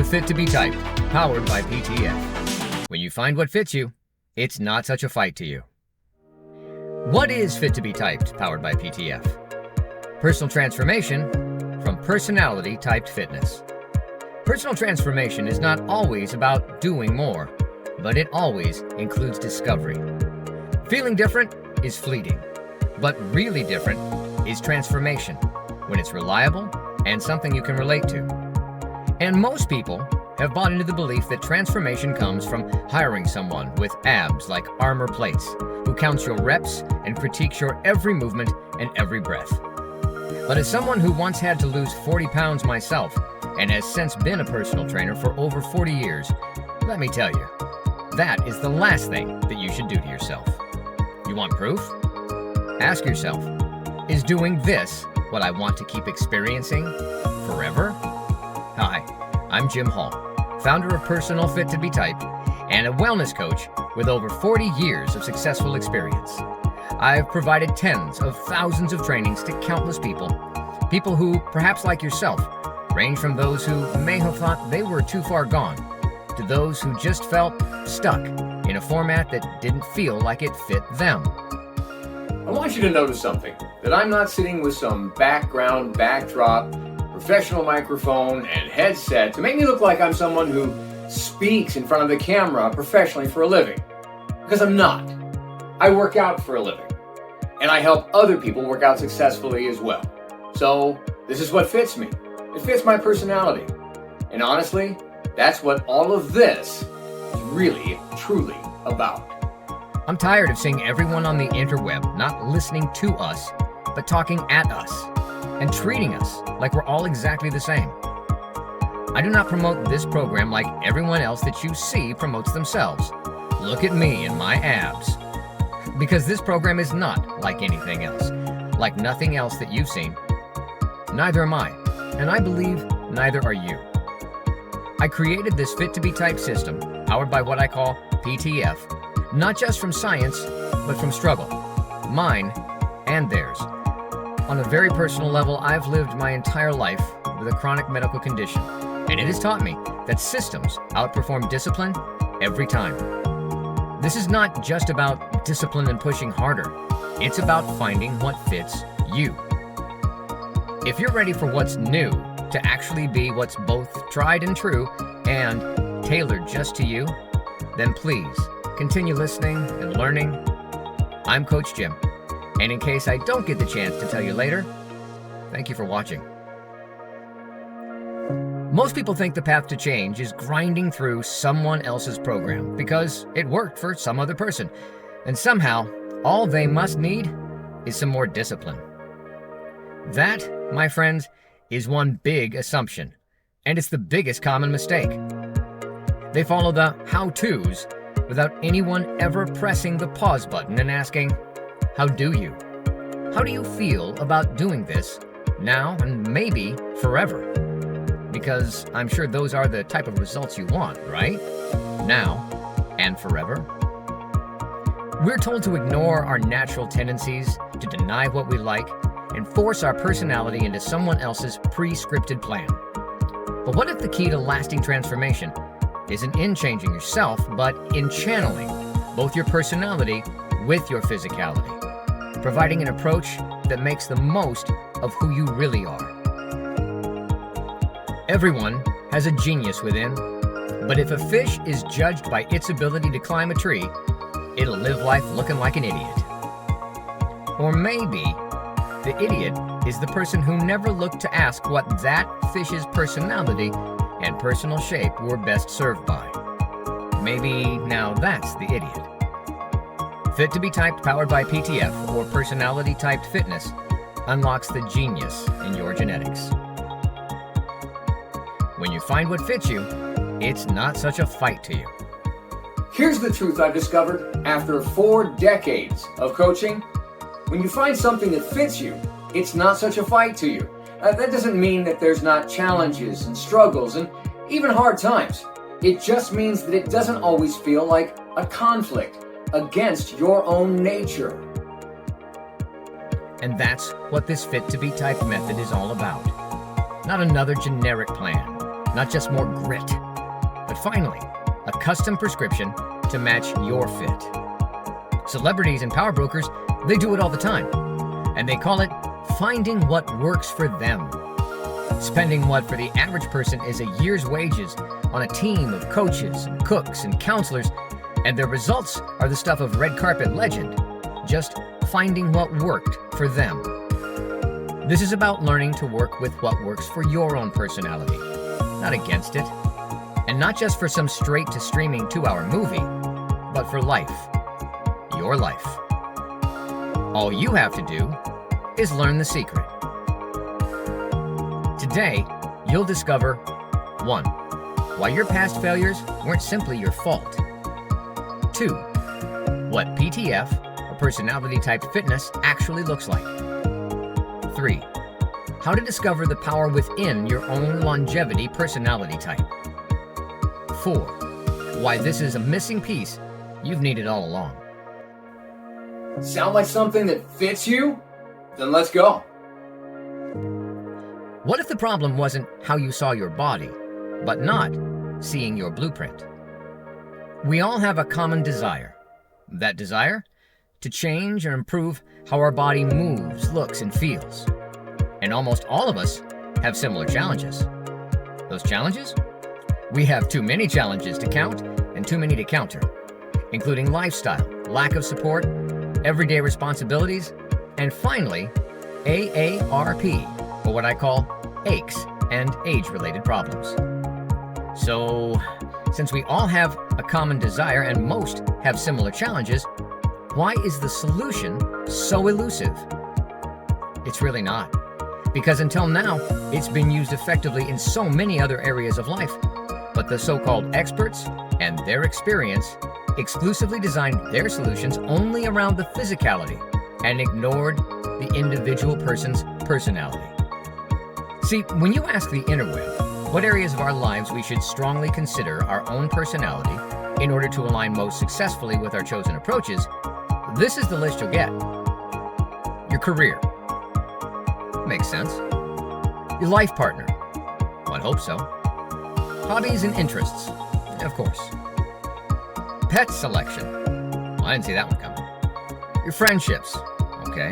Fit to be Typed, powered by PTF. When you find what fits you, it's not such a fight to you. What is Fit to be Typed, powered by PTF? Personal transformation from personality typed fitness. Personal transformation is not always about doing more, but it always includes discovery. Feeling different is fleeting, but really different is transformation, when it's reliable and something you can relate to. And most people have bought into the belief that transformation comes from hiring someone with abs like armor plates, who counts your reps and critiques your every movement and every breath. But as someone who once had to lose 40 pounds myself, and has since been a personal trainer for over 40 years, let me tell you, that is the last thing that you should do to yourself. You want proof? Ask yourself, is doing this what I want to keep experiencing forever? Hi, I'm Jim Hall, founder of Personal Fit to be Typed and a wellness coach with over 40 years of successful experience. I've provided tens of thousands of trainings to countless people who, perhaps like yourself, range from those who may have thought they were too far gone to those who just felt stuck in a format that didn't feel like it fit them. I want you to notice something, that I'm not sitting with some background, backdrop, professional microphone and headset to make me look like I'm someone who speaks in front of the camera professionally for a living. Because I'm not. I work out for a living. And I help other people work out successfully as well. So this is what fits me. It fits my personality. And honestly, that's what all of this is really, truly about. I'm tired of seeing everyone on the interweb not listening to us, but talking at us and treating us like we're all exactly the same. I do not promote this program like everyone else that you see promotes themselves. Look at me and my abs. Because this program is not like anything else, like nothing else that you've seen. Neither am I, and I believe neither are you. I created this Fit to be Typed system, powered by what I call PTF, not just from science, but from struggle, mine and theirs. On a very personal level, I've lived my entire life with a chronic medical condition, and it has taught me that systems outperform discipline every time. This is not just about discipline and pushing harder. It's about finding what fits you. If you're ready for what's new to actually be what's both tried and true and tailored just to you, then please continue listening and learning. I'm Coach Jim, and in case I don't get the chance to tell you later, thank you for watching. Most people think the path to change is grinding through someone else's program because it worked for some other person, and somehow all they must need is some more discipline. That, my friends, is one big assumption, and it's the biggest common mistake. They follow the how-tos without anyone ever pressing the pause button and asking, how do you? How do you feel about doing this now and maybe forever? Because I'm sure those are the type of results you want, right? Now and forever. We're told to ignore our natural tendencies, to deny what we like, and force our personality into someone else's pre-scripted plan. But what if the key to lasting transformation isn't in changing yourself, but in channeling both your personality with your physicality, providing an approach that makes the most of who you really are? Everyone has a genius within, but if a fish is judged by its ability to climb a tree, it'll live life looking like an idiot. Or maybe the idiot is the person who never looked to ask what that fish's personality and personal shape were best served by. Maybe now that's the idiot. Fit to be Typed, powered by PTF, or Personality Typed Fitness, unlocks the genius in your genetics. When you find what fits you, it's not such a fight to you. Here's the truth I've discovered after 4 decades of coaching. When you find something that fits you, it's not such a fight to you. That doesn't mean that there's not challenges and struggles and even hard times. It just means that it doesn't always feel like a conflict against your own nature. And that's what this Fit to be Typed method is all about. Not another generic plan, not just more grit, but finally, a custom prescription to match your fit. Celebrities and power brokers, they do it all the time, and they call it finding what works for them. Spending what for the average person is a year's wages on a team of coaches, and cooks, and counselors, and their results are the stuff of red carpet legend, just finding what worked for them. This is about learning to work with what works for your own personality, not against it. And not just for some straight-to-streaming 2-hour movie, but for life. Your life. All you have to do is learn the secret. Today, you'll discover 1. Why your past failures weren't simply your fault. 2. What PTF, or personality type fitness, actually looks like. 3. How to discover the power within your own longevity personality type. 4. Why this is a missing piece you've needed all along. Sound like something that fits you? Then let's go. What if the problem wasn't how you saw your body, but not seeing your blueprint? We all have a common desire. That desire? To change or improve how our body moves, looks, and feels. And almost all of us have similar challenges. Those challenges? We have too many challenges to count and too many to counter, including lifestyle, lack of support, everyday responsibilities, and finally, AARP, or what I call aches and age-related problems. So, since we all have a common desire and most have similar challenges, why is the solution so elusive? It's really not, because until now, it's been used effectively in so many other areas of life, but the so-called experts and their experience exclusively designed their solutions only around the physicality and ignored the individual person's personality. See, when you ask the interweb what areas of our lives we should strongly consider our own personality in order to align most successfully with our chosen approaches, this is the list you'll get. Your career. Makes sense. Your life partner. One hopes so. Hobbies and interests. Of course. Pet selection. Well, I didn't see that one coming. Your friendships. Okay.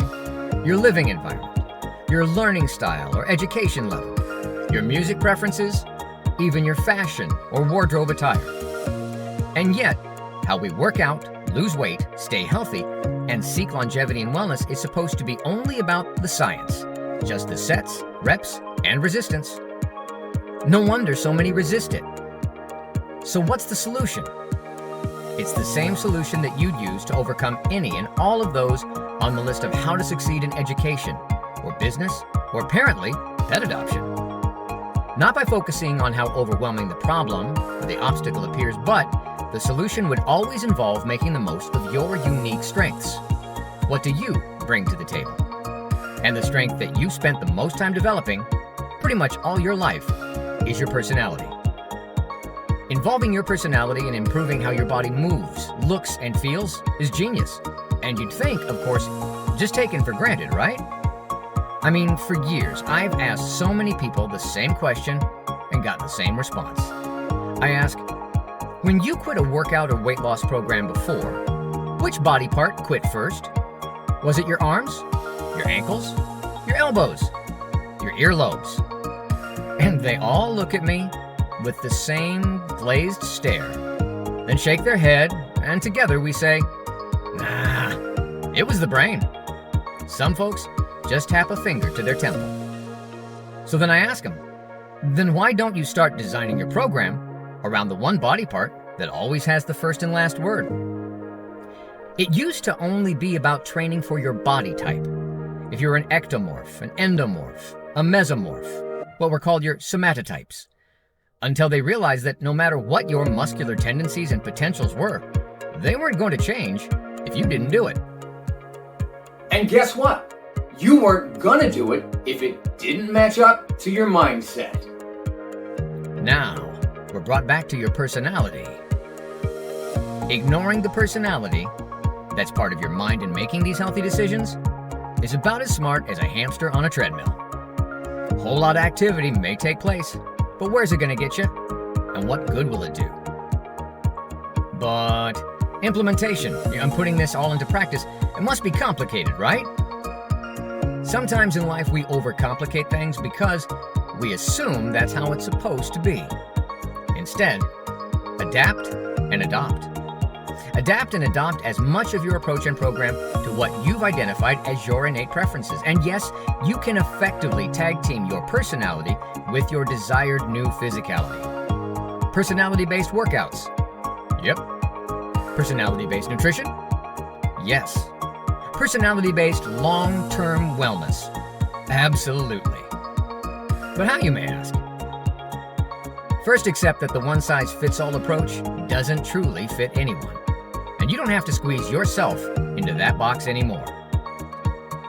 Your living environment. Your learning style or education level. Your music preferences. Even your fashion or wardrobe attire. And yet, how we work out, lose weight, stay healthy, and seek longevity and wellness is supposed to be only about the science. Just the sets, reps, and resistance. No wonder so many resist it. So what's the solution? It's the same solution that you'd use to overcome any and all of those on the list of how to succeed in education, or business, or apparently, pet adoption. Not by focusing on how overwhelming the problem or the obstacle appears, but the solution would always involve making the most of your unique strengths. What do you bring to the table? And the strength that you spent the most time developing, pretty much all your life, is your personality. Involving your personality in improving how your body moves, looks, and feels is genius. And you'd think, of course, just taken for granted, right? I mean, for years, I've asked so many people the same question and gotten the same response. I ask, when you quit a workout or weight loss program before, which body part quit first? Was it your arms, your ankles, your elbows, your earlobes? And they all look at me with the same glazed stare, then shake their head, and together we say, nah, it was the brain. Some folks just tap a finger to their temple. So then I ask them, then why don't you start designing your program around the one body part that always has the first and last word? It used to only be about training for your body type. If you're an ectomorph, an endomorph, a mesomorph, what were called your somatotypes, until they realized that no matter what your muscular tendencies and potentials were, they weren't going to change if you didn't do it. And guess what? You weren't gonna do it if it didn't match up to your mindset. Now, we're brought back to your personality. Ignoring the personality that's part of your mind in making these healthy decisions is about as smart as a hamster on a treadmill. A whole lot of activity may take place, But where's it going to get you? And what good will it do? But implementation, I'm putting this all into practice, it must be complicated, right? Sometimes in life we overcomplicate things because we assume that's how it's supposed to be. Instead, adapt and adopt. Adapt and adopt as much of your approach and program to what you've identified as your innate preferences. And yes, you can effectively tag team your personality with your desired new physicality. Personality-based workouts. Yep. Personality-based nutrition? Yes. Personality-based long-term wellness? Absolutely. But how, you may ask? First, accept that the one-size-fits-all approach doesn't truly fit anyone. And you don't have to squeeze yourself into that box anymore.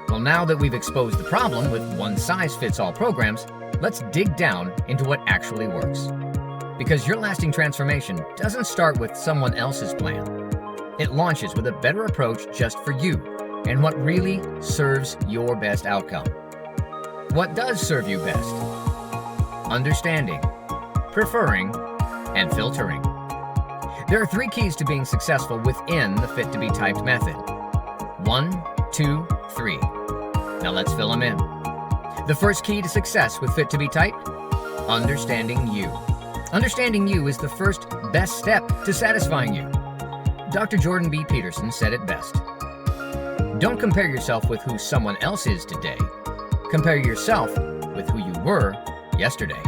Well, now that we've exposed the problem with one-size-fits-all programs, let's dig down into what actually works. Because your lasting transformation doesn't start with someone else's plan. It launches with a better approach just for you and what really serves your best outcome. What does serve you best? Understanding, preferring, and filtering. There are 3 keys to being successful within the Fit to be Typed method. 1, 2, 3. Now let's fill them in. The first key to success with Fit to be Typed? Understanding you. Understanding you is the first best step to satisfying you. Dr. Jordan B. Peterson said it best. Don't compare yourself with who someone else is today. Compare yourself with who you were yesterday.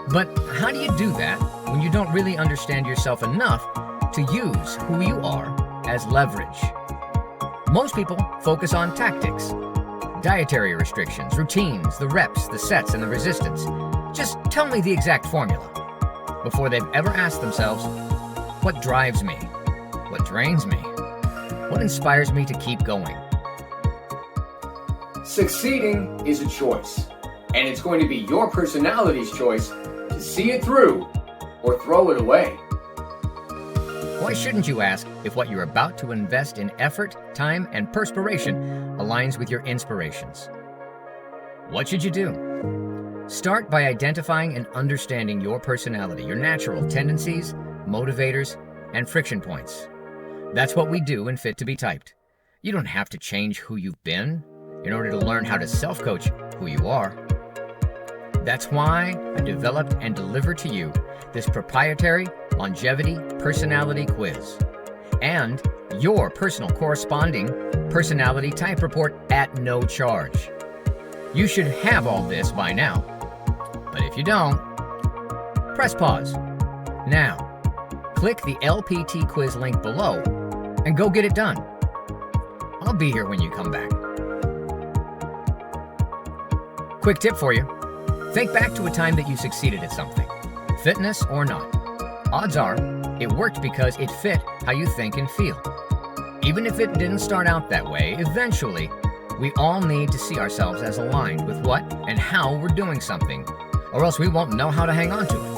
But how do you do that when you don't really understand yourself enough to use who you are as leverage? Most people focus on tactics, dietary restrictions, routines, the reps, the sets, and the resistance. Just tell me the exact formula before they've ever asked themselves, what drives me? What drains me? What inspires me to keep going? Succeeding is a choice, and it's going to be your personality's choice to see it through or throw it away. Why shouldn't you ask if what you're about to invest in effort, time, and perspiration aligns with your inspirations? What should you do? Start by identifying and understanding your personality, your natural tendencies, motivators, and friction points. That's what we do in Fit to be Typed. You don't have to change who you've been in order to learn how to self-coach who you are. That's why I developed and delivered to you this proprietary longevity personality quiz and your personal corresponding personality type report at no charge. You should have all this by now, but if you don't, press pause now. Click the LPT quiz link below and go get it done. I'll be here when you come back. Quick tip for you. Think back to a time that you succeeded at something, fitness or not. Odds are it worked because it fit how you think and feel. Even if it didn't start out that way, eventually, we all need to see ourselves as aligned with what and how we're doing something, or else we won't know how to hang on to it.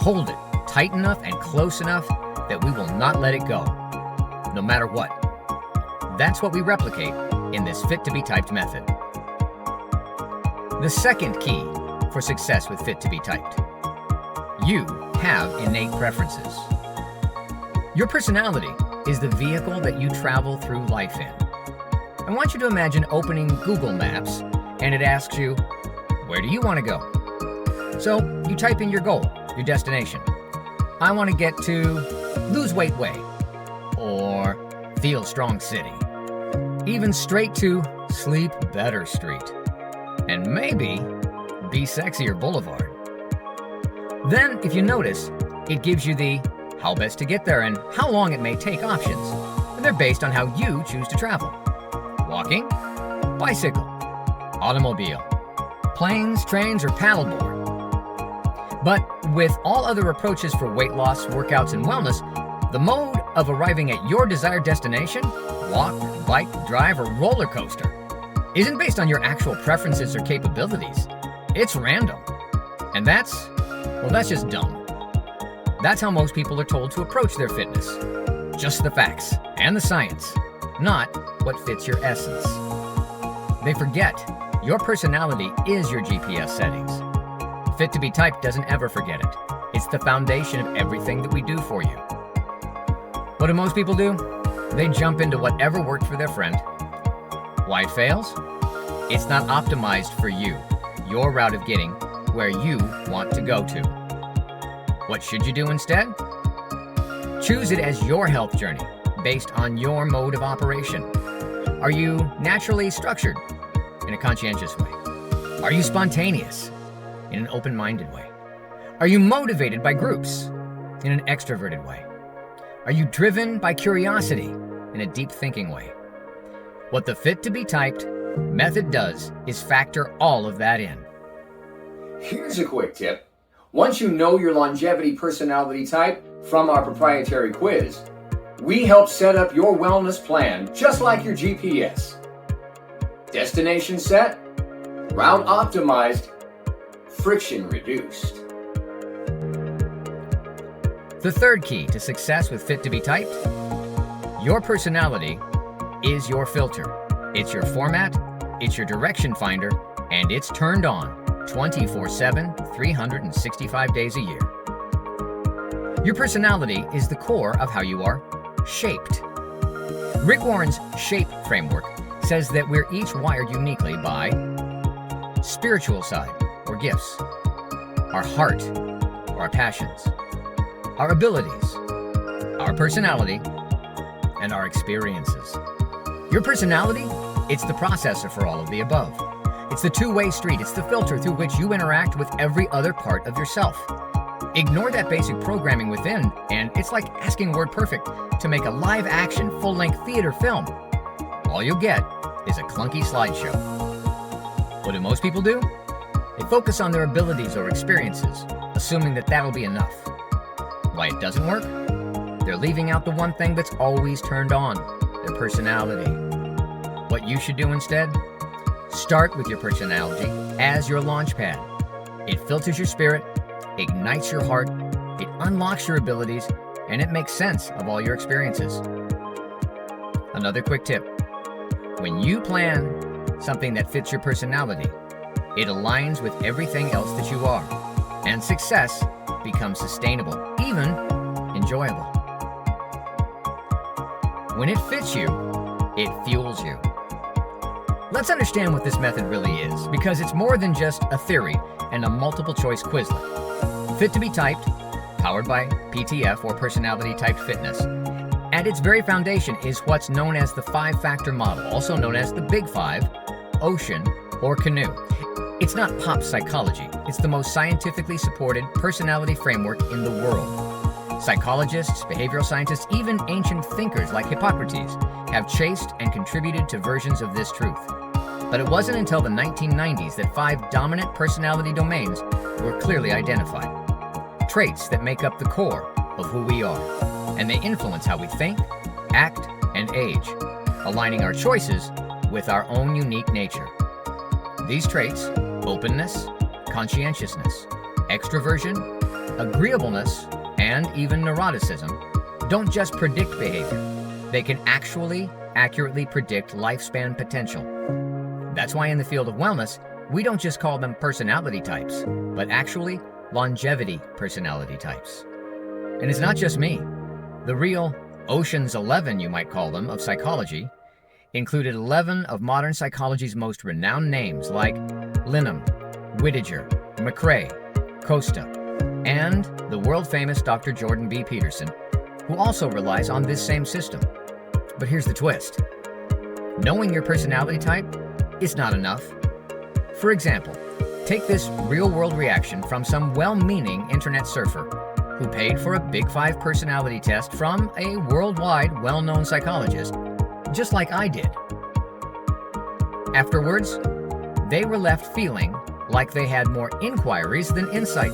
Hold it tight enough and close enough that we will not let it go, no matter what. That's what we replicate in this Fit to be Typed method. The second key for success with Fit to be Typed. You have innate preferences. Your personality is the vehicle that you travel through life in. I want you to imagine opening Google Maps and it asks you, where do you want to go? So you type in your goal, your destination. I want to get to Lose Weight Way or Feel Strong City. Even straight to Sleep Better Street. And maybe Be Sexier Boulevard. Then, if you notice, it gives you the how best to get there and how long it may take options. And they're based on how you choose to travel. Walking, bicycle, automobile, planes, trains, or paddleboard. But with all other approaches for weight loss, workouts, and wellness, the mode of arriving at your desired destination, walk, bike, drive, or roller coaster, isn't based on your actual preferences or capabilities. It's random. And that's just dumb. That's how most people are told to approach their fitness. Just the facts and the science, not what fits your essence. They forget your personality is your GPS settings. Fit to be typed doesn't ever forget it. It's the foundation of everything that we do for you. What do most people do? They jump into whatever worked for their friend. Why it fails? It's not optimized for you, your route of getting where you want to go to. What should you do instead? Choose it as your health journey, based on your mode of operation. Are you naturally structured in a conscientious way? Are you spontaneous in an open-minded way? Are you motivated by groups in an extroverted way? Are you driven by curiosity in a deep thinking way? What the Fit to be Typed method does is factor all of that in. Here's a quick tip. Once you know your longevity personality type from our proprietary quiz, we help set up your wellness plan just like your GPS. Destination set, route optimized, friction reduced. The third key to success with Fit to be Typed: your personality is your filter. It's your format, it's your direction finder, and it's turned on 24/7, 365 days a year. Your personality is the core of how you are shaped. Rick Warren's SHAPE framework says that we're each wired uniquely by spiritual side, or gifts, our heart, or our passions, our abilities, our personality, and our experiences. Your personality, it's the processor for all of the above. It's the two-way street. It's the filter through which you interact with every other part of yourself. Ignore that basic programming within, and it's like asking WordPerfect to make a live-action, full-length theater film. All you'll get is a clunky slideshow. What do most people do? They focus on their abilities or experiences, assuming that that'll be enough. Why it doesn't work? They're leaving out the one thing that's always turned on: their personality. What you should do instead? Start with your personality as your launch pad. It filters your spirit, ignites your heart, it unlocks your abilities, and it makes sense of all your experiences. Another quick tip: when you plan something that fits your personality, it aligns with everything else that you are, and success becomes sustainable, even enjoyable. When it fits you, it fuels you. Let's understand what this method really is, because it's more than just a theory and a multiple choice Quizlet. Fit to be Typed, powered by PTF, or Personality Typed Fitness. At its very foundation is what's known as the 5-factor model, also known as the Big Five, Ocean, or Canoe. It's not pop psychology. It's the most scientifically supported personality framework in the world. Psychologists, behavioral scientists, even ancient thinkers like Hippocrates have chased and contributed to versions of this truth. But it wasn't until the 1990s that 5 dominant personality domains were clearly identified. Traits that make up the core of who we are, and they influence how we think, act, and age, aligning our choices with our own unique nature. These traits: openness, conscientiousness, extroversion, agreeableness, and even neuroticism, don't just predict behavior. They can actually accurately predict lifespan potential. That's why in the field of wellness, we don't just call them personality types, but actually longevity personality types. And it's not just me. The real Ocean's 11, you might call them, of psychology included 11 of modern psychology's most renowned names like Linham, Whittaker, McCrae, Costa, and the world-famous Dr. Jordan B. Peterson, who also relies on this same system. But here's the twist. Knowing your personality type is not enough. For example, take this real-world reaction from some well-meaning internet surfer who paid for a Big Five personality test from a worldwide well-known psychologist, just like I did. Afterwards, they were left feeling like they had more inquiries than insight,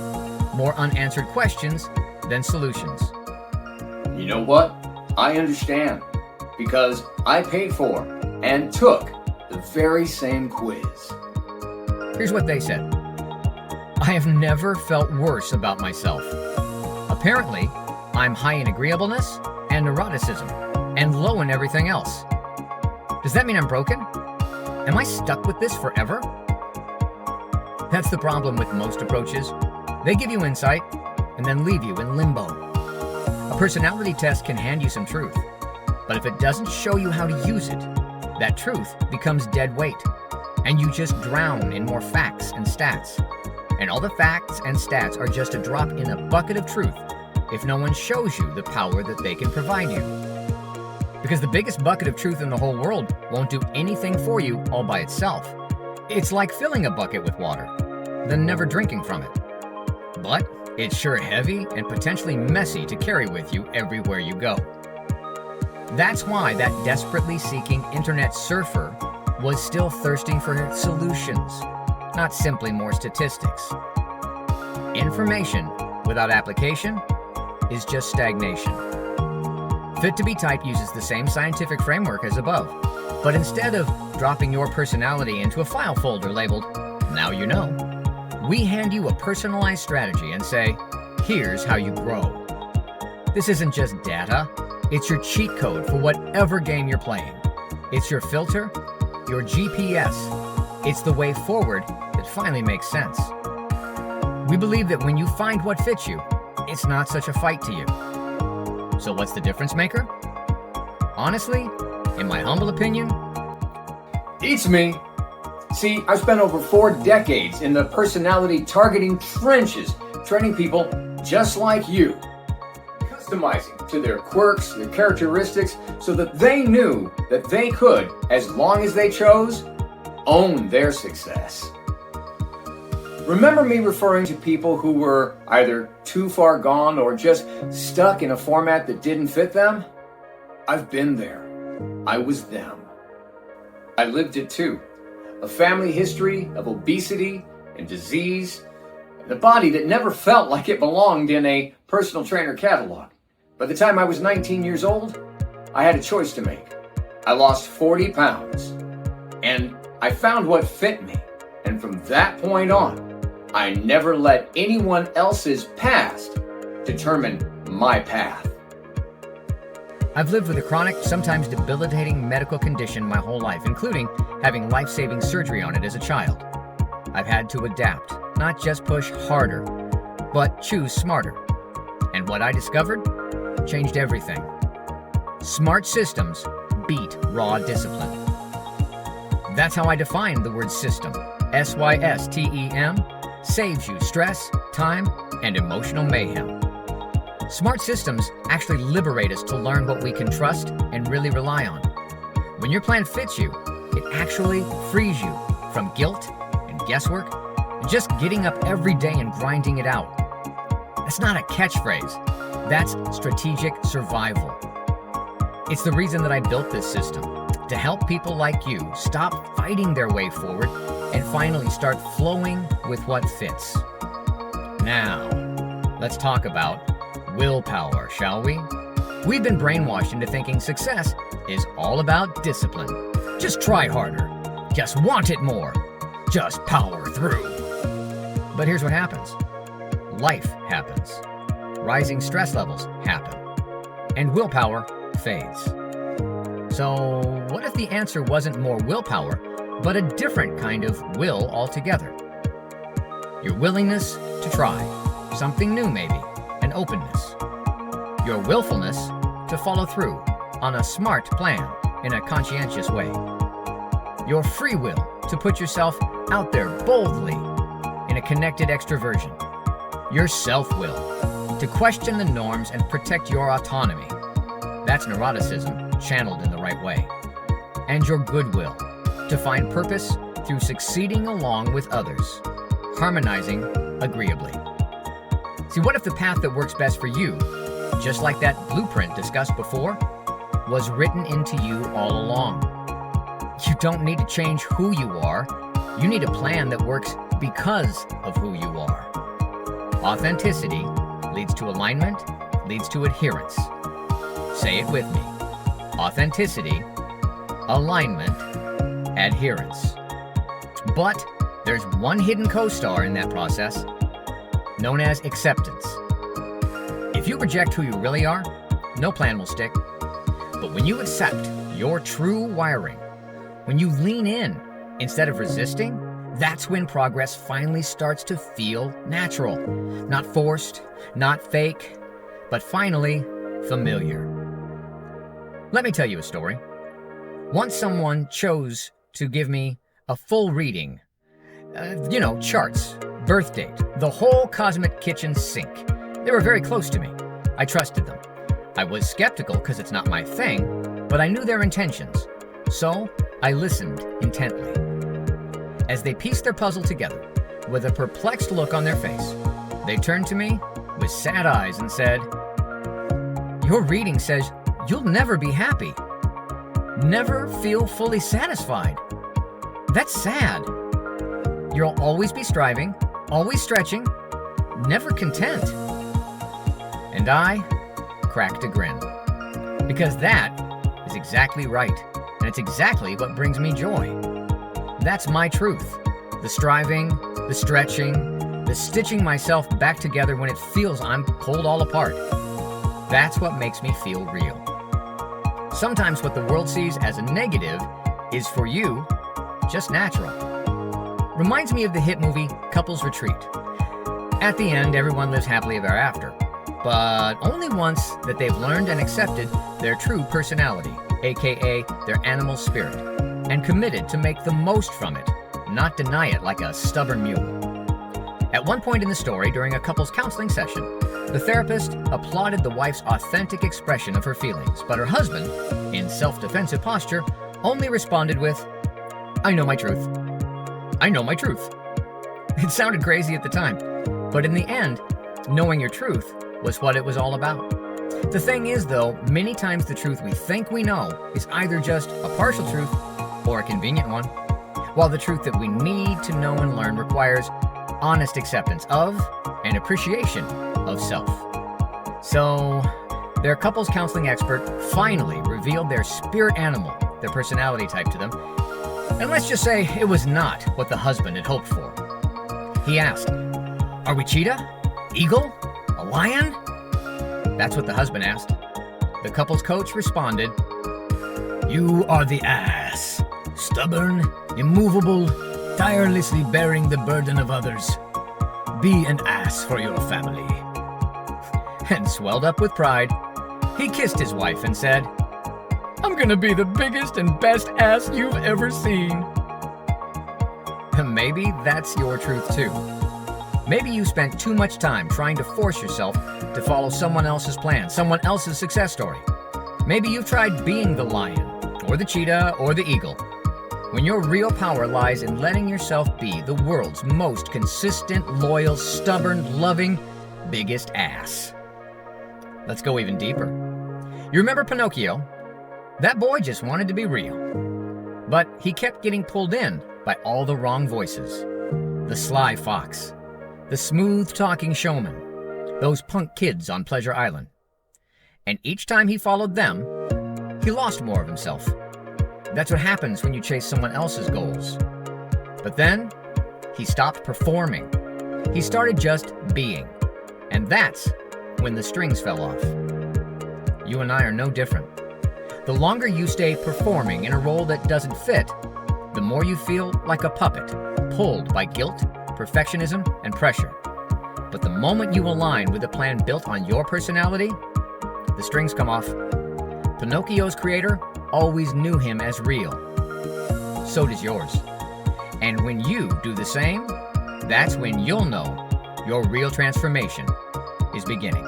more unanswered questions than solutions. You know what? I understand, because I paid for and took the very same quiz. Here's what they said. I have never felt worse about myself. Apparently, I'm high in agreeableness and neuroticism, and low in everything else. Does that mean I'm broken? Am I stuck with this forever? That's the problem with most approaches. They give you insight and then leave you in limbo. A personality test can hand you some truth, but if it doesn't show you how to use it, that truth becomes dead weight, and you just drown in more facts and stats. And all the facts and stats are just a drop in a bucket of truth if no one shows you the power that they can provide you. Because the biggest bucket of truth in the whole world won't do anything for you all by itself. It's like filling a bucket with water, then never drinking from it. But it's sure heavy and potentially messy to carry with you everywhere you go. That's why that desperately seeking internet surfer was still thirsting for solutions, not simply more statistics. Information without application is just stagnation. Fit to be Typed uses the same scientific framework as above, but instead of dropping your personality into a file folder labeled, "Now you know," we hand you a personalized strategy and say, "Here's how you grow." This isn't just data, it's your cheat code for whatever game you're playing. It's your filter, your GPS. It's the way forward that finally makes sense. We believe that when you find what fits you, it's not such a fight to you. So what's the difference maker? Honestly, in my humble opinion, It's me. See, I've spent over 4 decades in the personality targeting trenches, training people just like you, customizing to their quirks, their characteristics, so that they knew that they could, as long as they chose, own their success. Remember me referring to people who were either too far gone or just stuck in a format that didn't fit them? I've been there. I was them. I lived it too. A family history of obesity and disease, and a body that never felt like it belonged in a personal trainer catalog. By the time I was 19 years old, I had a choice to make. I lost 40 pounds, and I found what fit me. And from that point on, I never let anyone else's past determine my path. I've lived with a chronic, sometimes debilitating medical condition my whole life, including having life-saving surgery on it as a child. I've had to adapt, not just push harder, but choose smarter. And what I discovered changed everything. Smart systems beat raw discipline. That's how I define the word system. SYSTEM saves you stress, time, and emotional mayhem. Smart systems actually liberate us to learn what we can trust and really rely on. When your plan fits you, it actually frees you from guilt and guesswork and just getting up every day and grinding it out. That's not a catchphrase. That's strategic survival. It's the reason that I built this system, to help people like you stop fighting their way forward and finally start flowing with what fits. Now, let's talk about willpower, shall we? We've been brainwashed into thinking success is all about discipline. Just try harder. Just want it more. Just power through. But here's what happens. Life happens. Rising stress levels happen. And willpower fades. So what if the answer wasn't more willpower, but a different kind of will altogether? Your willingness to try. Something new maybe. And openness. Your willfulness to follow through on a smart plan in a conscientious way. Your free will to put yourself out there boldly in a connected extroversion. Your self-will to question the norms and protect your autonomy. That's neuroticism channeled in the right way. And your goodwill to find purpose through succeeding along with others, harmonizing agreeably. See, what if the path that works best for you, just like that blueprint discussed before, was written into you all along? You don't need to change who you are. You need a plan that works because of who you are. Authenticity leads to alignment, leads to adherence. Say it with me. Authenticity, alignment, adherence. But there's one hidden co-star in that process, known as acceptance. If you reject who you really are, no plan will stick. But when you accept your true wiring, when you lean in instead of resisting, That's when progress finally starts to feel natural. Not forced, not fake, but finally familiar. Let me tell you a story. Once someone chose to give me a full reading. Charts, birth date, the whole cosmic kitchen sink. They were very close to me. I trusted them. I was skeptical because it's not my thing, but I knew their intentions. So I listened intently. As they pieced their puzzle together, with a perplexed look on their face, they turned to me with sad eyes and said, "Your reading says you'll never be happy. Never feel fully satisfied. That's sad. You'll always be striving, always stretching, never content." And I cracked a grin. Because that is exactly right. And it's exactly what brings me joy. That's my truth. The striving, the stretching, the stitching myself back together when it feels I'm pulled all apart. That's what makes me feel real. Sometimes what the world sees as a negative is for you just natural. Reminds me of the hit movie Couples Retreat. At the end, everyone lives happily ever after, but only once that they've learned and accepted their true personality, aka their animal spirit, and committed to make the most from it, not deny it like a stubborn mule. At one point in the story, during a couple's counseling session, the therapist applauded the wife's authentic expression of her feelings, but her husband, in self-defensive posture, only responded with, "I know my truth. I know my truth." It sounded crazy at the time, but in the end, knowing your truth was what it was all about. The thing is, though, many times the truth we think we know is either just a partial truth or a convenient one, while the truth that we need to know and learn requires honest acceptance of and appreciation of self. So, their couples counseling expert finally revealed their spirit animal, their personality type, to them. And let's just say it was not what the husband had hoped for. He asked, "Are we cheetah? Eagle? A lion?" That's what the husband asked. The couples coach responded, "You are the ass. Stubborn, immovable, tirelessly bearing the burden of others. Be an ass for your family." And swelled up with pride, he kissed his wife and said, "I'm gonna be the biggest and best ass you've ever seen." Maybe that's your truth too. Maybe you spent too much time trying to force yourself to follow someone else's plan, someone else's success story. Maybe you've tried being the lion, or the cheetah, or the eagle, when your real power lies in letting yourself be the world's most consistent, loyal, stubborn, loving, biggest ass. Let's go even deeper. You remember Pinocchio? That boy just wanted to be real. But he kept getting pulled in by all the wrong voices. The sly fox, the smooth-talking showman, those punk kids on Pleasure Island. And each time he followed them, he lost more of himself. That's what happens when you chase someone else's goals. But then, he stopped performing. He started just being. And that's when the strings fell off. You and I are no different. The longer you stay performing in a role that doesn't fit, the more you feel like a puppet, pulled by guilt, perfectionism, and pressure. But the moment you align with a plan built on your personality, the strings come off. Pinocchio's creator always knew him as real. So does yours. And when you do the same, that's when you'll know your real transformation is beginning.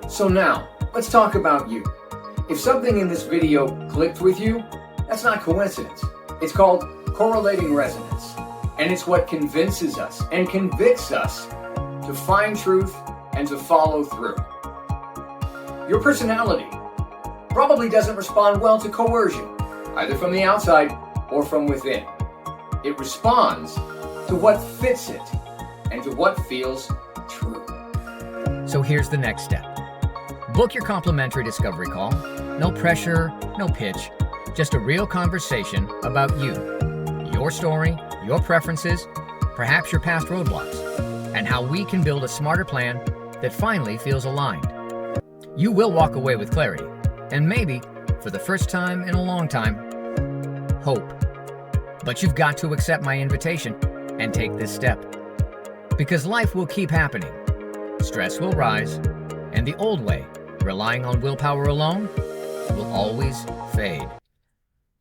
So now, let's talk about you. If something in this video clicked with you, that's not coincidence. It's called correlating resonance. And it's what convinces us and convicts us to find truth and to follow through. Your personality probably doesn't respond well to coercion, either from the outside or from within. It responds to what fits it and to what feels true. So here's the next step. Book your complimentary discovery call. No pressure, no pitch, just a real conversation about you, your story, your preferences, perhaps your past roadblocks, and how we can build a smarter plan that finally feels aligned. You will walk away with clarity, and maybe, for the first time in a long time, hope. But you've got to accept my invitation and take this step. Because life will keep happening. Stress will rise, and the old way, relying on willpower alone, will always fade.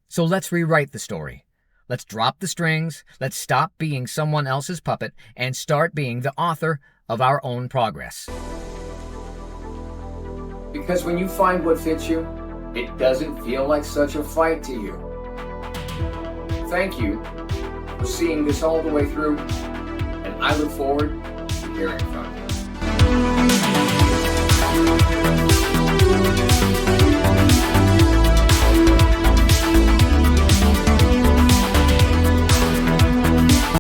So let's rewrite the story. Let's drop the strings, let's stop being someone else's puppet, and start being the author of our own progress. Because when you find what fits you, it doesn't feel like such a fight to you. Thank you for seeing this all the way through, and I look forward to hearing from you.